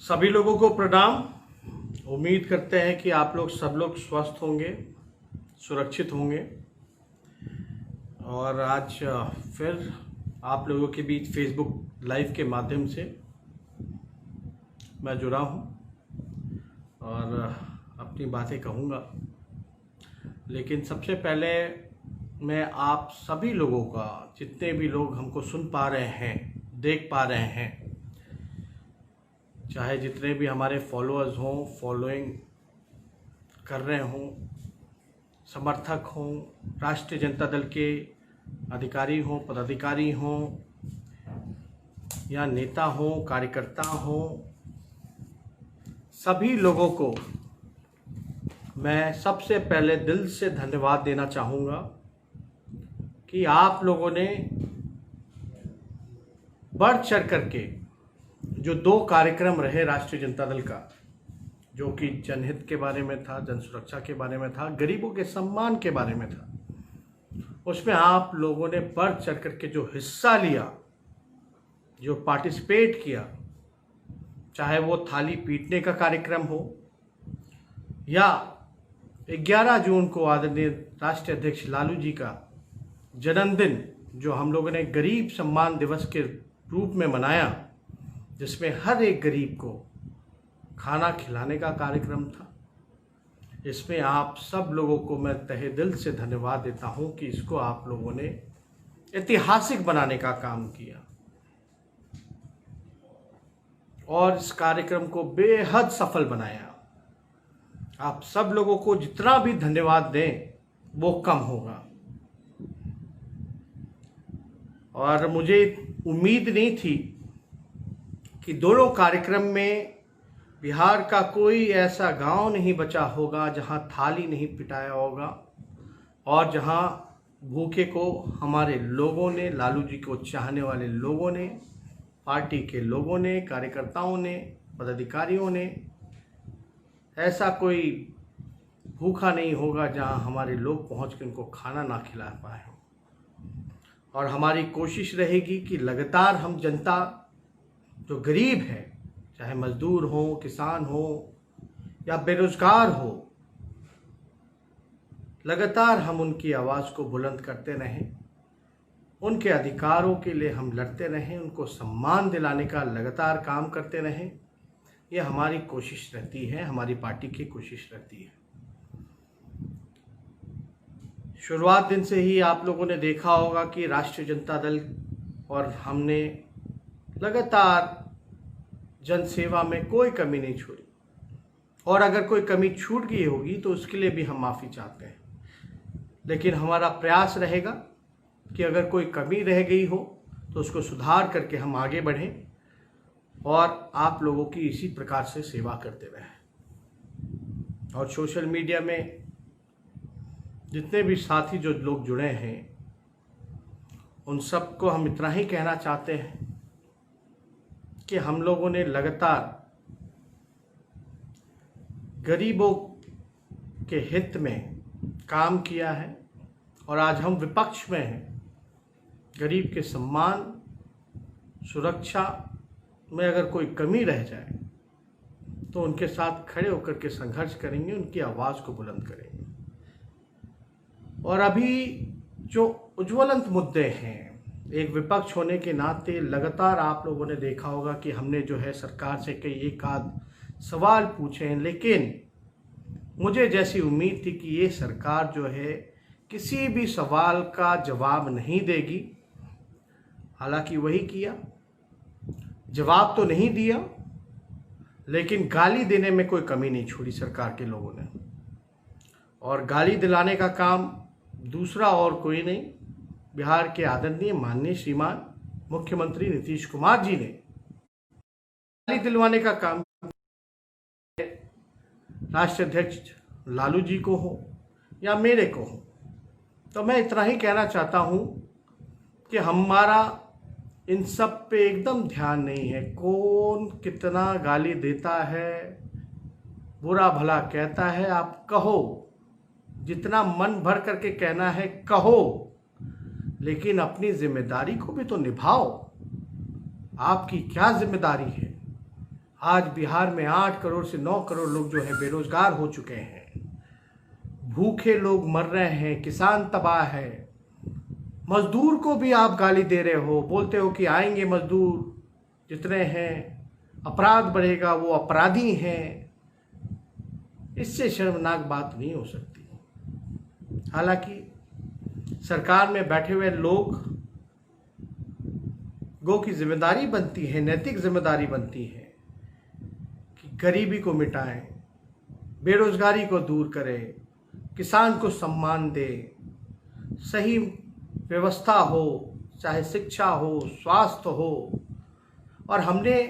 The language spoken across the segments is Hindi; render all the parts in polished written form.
सभी लोगों को प्रणाम। उम्मीद करते हैं कि आप लोग सब लोग स्वस्थ होंगे, सुरक्षित होंगे। और आज फिर आप लोगों के बीच फेसबुक लाइव के माध्यम से मैं जुड़ा हूं और अपनी बातें कहूंगा। लेकिन सबसे पहले मैं आप सभी लोगों का, जितने भी लोग हमको सुन पा रहे हैं, देख पा रहे हैं, चाहे जितने भी हमारे फॉलोअर्स हों, फॉलोइंग कर रहे हों, समर्थक हों, राष्ट्रीय जनता दल के अधिकारी हों, पदाधिकारी हों या नेता हों, कार्यकर्ता हों, सभी लोगों को मैं सबसे पहले दिल से धन्यवाद देना चाहूँगा कि आप लोगों ने बढ़ चढ़ करके जो 2 कार्यक्रम रहे राष्ट्रीय जनता दल का, जो कि जनहित के बारे में था, जन सुरक्षा के बारे में था, गरीबों के सम्मान के बारे में था, उसमें आप लोगों ने बढ़ चढ़ करके जो हिस्सा लिया, जो पार्टिसिपेट किया, चाहे वो थाली पीटने का कार्यक्रम हो या 11 जून को आदरणीय राष्ट्रीय अध्यक्ष लालू जी का जन्मदिन जो हम लोगों ने गरीब सम्मान दिवस के रूप में मनाया, जिसमें हर एक गरीब को खाना खिलाने का कार्यक्रम था। इसमें आप सब लोगों को मैं तहे दिल से धन्यवाद देता हूं कि इसको आप लोगों ने ऐतिहासिक बनाने का काम किया और इस कार्यक्रम को बेहद सफल बनाया। आप सब लोगों को जितना भी धन्यवाद दें वो कम होगा। और मुझे उम्मीद नहीं थी कि दोनों कार्यक्रम में बिहार का कोई ऐसा गांव नहीं बचा होगा जहां थाली नहीं पिटाया होगा और जहां भूखे को हमारे लोगों ने, लालू जी को चाहने वाले लोगों ने, पार्टी के लोगों ने, कार्यकर्ताओं ने, पदाधिकारियों ने, ऐसा कोई भूखा नहीं होगा जहां हमारे लोग पहुंच के उनको खाना ना खिला पाए। और हमारी कोशिश रहेगी कि लगातार हम जनता जो गरीब है, चाहे मजदूर हो, किसान हो या बेरोजगार हो, लगातार हम उनकी आवाज़ को बुलंद करते रहें, उनके अधिकारों के लिए हम लड़ते रहें, उनको सम्मान दिलाने का लगातार काम करते रहें। ये हमारी कोशिश रहती है, हमारी पार्टी की कोशिश रहती है। शुरुआत दिन से ही आप लोगों ने देखा होगा कि राष्ट्रीय जनता दल और हमने लगातार जन सेवा में कोई कमी नहीं छोड़ी, और अगर कोई कमी छूट गई होगी तो उसके लिए भी हम माफ़ी चाहते हैं। लेकिन हमारा प्रयास रहेगा कि अगर कोई कमी रह गई हो तो उसको सुधार करके हम आगे बढ़ें और आप लोगों की इसी प्रकार से सेवा करते रहें। और सोशल मीडिया में जितने भी साथी जो लोग जुड़े हैं, उन सबको हम इतना ही कहना चाहते हैं कि हम लोगों ने लगातार गरीबों के हित में काम किया है और आज हम विपक्ष में हैं। गरीब के सम्मान, सुरक्षा में अगर कोई कमी रह जाए तो उनके साथ खड़े होकर के संघर्ष करेंगे, उनकी आवाज़ को बुलंद करेंगे। और अभी जो उज्ज्वलंत मुद्दे हैं, एक विपक्ष होने के नाते लगातार आप लोगों ने देखा होगा कि हमने जो है सरकार से कई एक आध सवाल पूछे हैं, लेकिन मुझे जैसी उम्मीद थी कि ये सरकार जो है किसी भी सवाल का जवाब नहीं देगी, हालांकि वही किया। जवाब तो नहीं दिया, लेकिन गाली देने में कोई कमी नहीं छोड़ी सरकार के लोगों ने। और गाली दिलाने का काम दूसरा और कोई नहीं, बिहार के आदरणीय माननीय श्रीमान मुख्यमंत्री नीतीश कुमार जी ने गाली दिलवाने का काम राष्ट्रीय अध्यक्ष लालू जी को हो या मेरे को हो। तो मैं इतना ही कहना चाहता हूं कि हमारा इन सब पे एकदम ध्यान नहीं है। कौन कितना गाली देता है, बुरा भला कहता है, आप कहो, जितना मन भर करके कहना है कहो, लेकिन अपनी जिम्मेदारी को भी तो निभाओ। आपकी क्या जिम्मेदारी है? आज बिहार में 8 करोड़ से 9 करोड़ लोग जो है बेरोजगार हो चुके हैं, भूखे लोग मर रहे हैं, किसान तबाह है। मजदूर को भी आप गाली दे रहे हो, बोलते हो कि आएंगे मजदूर जितने हैं, अपराध बढ़ेगा, वो अपराधी हैं। इससे शर्मनाक बात नहीं हो सकती। हालांकि सरकार में बैठे हुए लोगों की जिम्मेदारी बनती है, नैतिक जिम्मेदारी बनती है कि गरीबी को मिटाएं, बेरोजगारी को दूर करें, किसान को सम्मान दे, सही व्यवस्था हो, चाहे शिक्षा हो, स्वास्थ्य हो। और हमने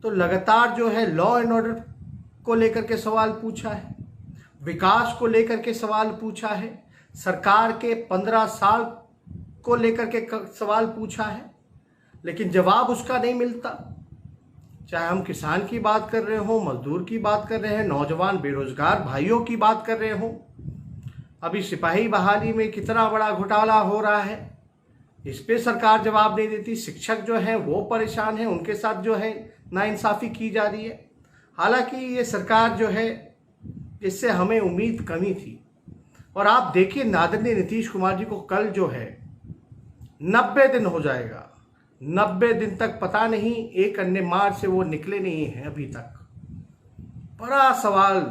तो लगातार जो है लॉ एंड ऑर्डर को लेकर के सवाल पूछा है, विकास को लेकर के सवाल पूछा है, सरकार के 15 साल को लेकर के सवाल पूछा है, लेकिन जवाब उसका नहीं मिलता। चाहे हम किसान की बात कर रहे हो, मजदूर की बात कर रहे हैं, नौजवान बेरोजगार भाइयों की बात कर रहे हो, अभी सिपाही बहाली में कितना बड़ा घोटाला हो रहा है, इस पे सरकार जवाब नहीं देती। शिक्षक जो हैं वो परेशान हैं, उनके साथ जो है नाइंसाफ़ी की जा रही है। हालांकि ये सरकार जो है, इससे हमें उम्मीद कमी थी। और आप देखिए आदरणीय नीतीश कुमार जी को कल जो है 90 दिन हो जाएगा, 90 दिन तक पता नहीं एक अन्य मार्ग से वो निकले नहीं हैं अभी तक। बड़ा सवाल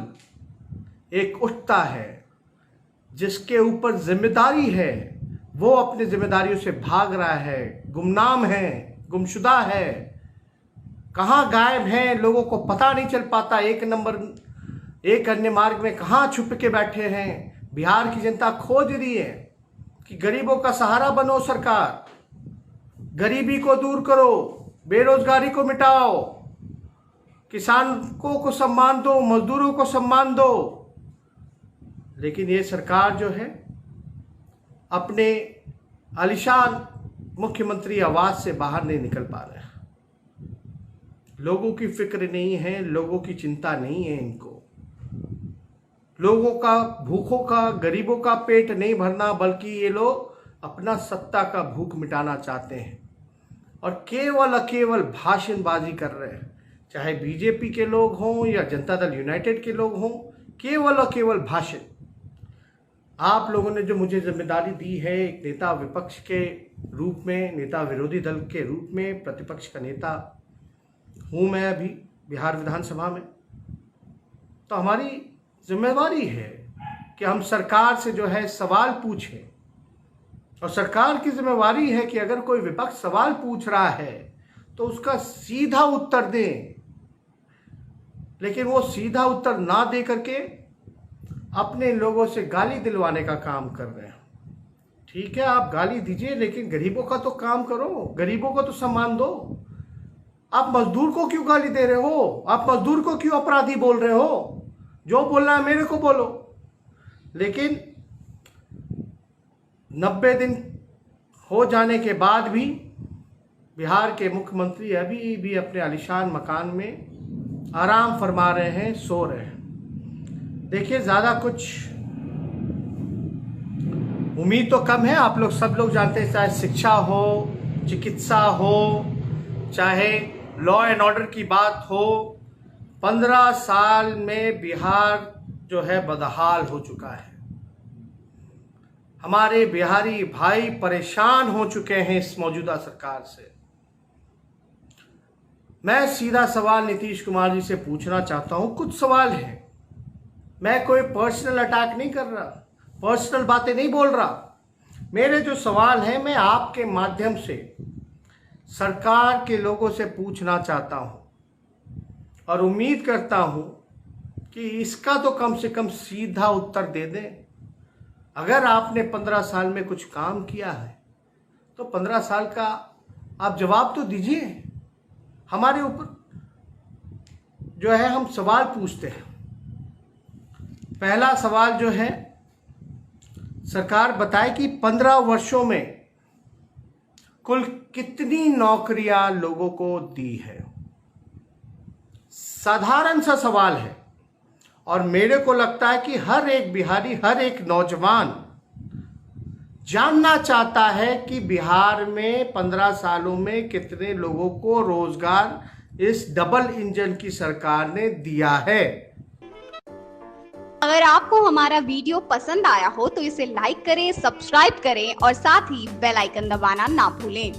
एक उठता है, जिसके ऊपर जिम्मेदारी है वो अपनी जिम्मेदारियों से भाग रहा है, गुमनाम है, गुमशुदा है, कहाँ गायब हैं, लोगों को पता नहीं चल पाता। एक अन्य मार्ग में कहाँ छुप के बैठे हैं। बिहार की जनता खोज रही है कि गरीबों का सहारा बनो सरकार, गरीबी को दूर करो, बेरोजगारी को मिटाओ, किसानों को सम्मान दो, मजदूरों को सम्मान दो। लेकिन ये सरकार जो है अपने आलिशान मुख्यमंत्री आवास से बाहर नहीं निकल पा रहे हैं। लोगों की फिक्र नहीं है, लोगों की चिंता नहीं है इनको। लोगों का, भूखों का, गरीबों का पेट नहीं भरना, बल्कि ये लोग अपना सत्ता का भूख मिटाना चाहते हैं और केवल भाषणबाजी कर रहे हैं। चाहे बीजेपी के लोग हों या जनता दल यूनाइटेड के लोग हों, केवल भाषण। आप लोगों ने जो मुझे जिम्मेदारी दी है एक नेता विपक्ष के रूप में, नेता विरोधी दल के रूप में, प्रतिपक्ष का नेता हूँ मैं अभी बिहार विधानसभा में, तो हमारी जिम्मेदारी है कि हम सरकार से जो है सवाल पूछें। और सरकार की जिम्मेदारी है कि अगर कोई विपक्ष सवाल पूछ रहा है तो उसका सीधा उत्तर दें। लेकिन वो सीधा उत्तर ना दे करके अपने लोगों से गाली दिलवाने का काम कर रहे हैं। ठीक है, आप गाली दीजिए, लेकिन गरीबों का तो काम करो, गरीबों को तो सम्मान दो। आप मजदूर को क्यों गाली दे रहे हो? आप मजदूर को क्यों अपराधी बोल रहे हो? जो बोलना है मेरे को बोलो। लेकिन 90 दिन हो जाने के बाद भी बिहार के मुख्यमंत्री अभी भी अपने आलीशान मकान में आराम फरमा रहे हैं, सो रहे हैं। देखिए, ज़्यादा कुछ उम्मीद तो कम है। आप लोग सब लोग जानते हैं, चाहे शिक्षा हो, चिकित्सा हो, चाहे लॉ एंड ऑर्डर की बात हो, 15 साल में बिहार जो है बदहाल हो चुका है। हमारे बिहारी भाई परेशान हो चुके हैं इस मौजूदा सरकार से। मैं सीधा सवाल नीतीश कुमार जी से पूछना चाहता हूं। कुछ सवाल हैं, मैं कोई पर्सनल अटैक नहीं कर रहा, पर्सनल बातें नहीं बोल रहा। मेरे जो सवाल हैं मैं आपके माध्यम से सरकार के लोगों से पूछना चाहता हूं और उम्मीद करता हूं कि इसका तो कम से कम सीधा उत्तर दे दें। अगर आपने 15 साल में कुछ काम किया है तो 15 साल का आप जवाब तो दीजिए। हमारे ऊपर जो है हम सवाल पूछते हैं। पहला सवाल जो है, सरकार बताए कि 15 वर्षों में कुल कितनी नौकरियां लोगों को दी है। साधारण सा सवाल है और मेरे को लगता है कि हर एक बिहारी, हर एक नौजवान जानना चाहता है कि बिहार में 15 सालों में कितने लोगों को रोजगार इस डबल इंजन की सरकार ने दिया है। अगर आपको हमारा वीडियो पसंद आया हो तो इसे लाइक करें, सब्सक्राइब करें और साथ ही बेल आइकन दबाना ना भूलें।